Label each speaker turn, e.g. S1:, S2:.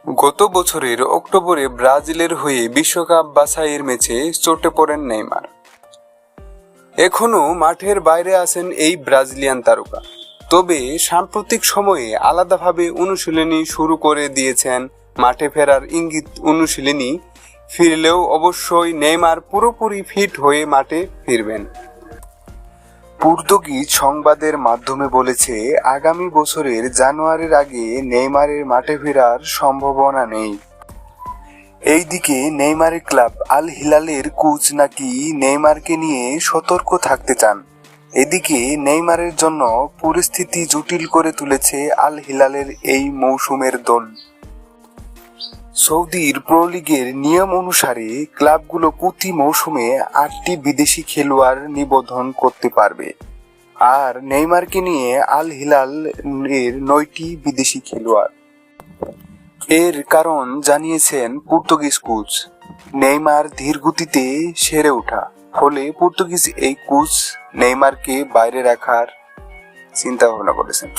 S1: গত বছরের অক্টোবরে ব্রাজিলের হয়ে বিশ্বকাপ বাছাইয়ের ম্যাচে চোটে পড়েন নেইমার। এখনো মাঠের বাইরে আছেন এই ব্রাজিলিয়ান তারকা। তবে সাম্প্রতিক সময়ে আলাদাভাবে অনুশীলনী শুরু করে দিয়েছেন। মাঠে ফেরার ইঙ্গিত অনুশীলনী ফিরলেও অবশ্যই নেইমার পুরোপুরি ফিট হয়ে মাঠে ফিরবেন। পর্তুগিজ সংবাদের মাধ্যমে বলেছে, আগামী বছরের জানুয়ারির আগে নেইমারের মাঠে ফেরার সম্ভাবনা নেই। এইদিকে নেইমারের ক্লাব আল হিলালের কোচ নাকি নেইমারকে নিয়ে সতর্ক থাকতে চান। এদিকে নেইমারের জন্য পরিস্থিতি জটিল করে তুলেছে আল হিলালের এই মৌসুমের দল। সৌদির প্রো লিগের নিয়ম অনুসারে ক্লাবগুলো প্রতি মৌসুমে 8টি বিদেশি খেলোয়াড় নিবন্ধন করতে পারবে, আর নেইমারকে নিয়ে আল হিলাল এর 9টি বিদেশি খেলোয়াড়। এর কারণ জানিয়েছেন পর্তুগিজ কোচ। নেইমার ধীর গতিতে সেরে ওঠা, ফলে পর্তুগিজ এই কোচ নেইমারকে বাইরে রাখার চিন্তা ভাবনা করেছেন।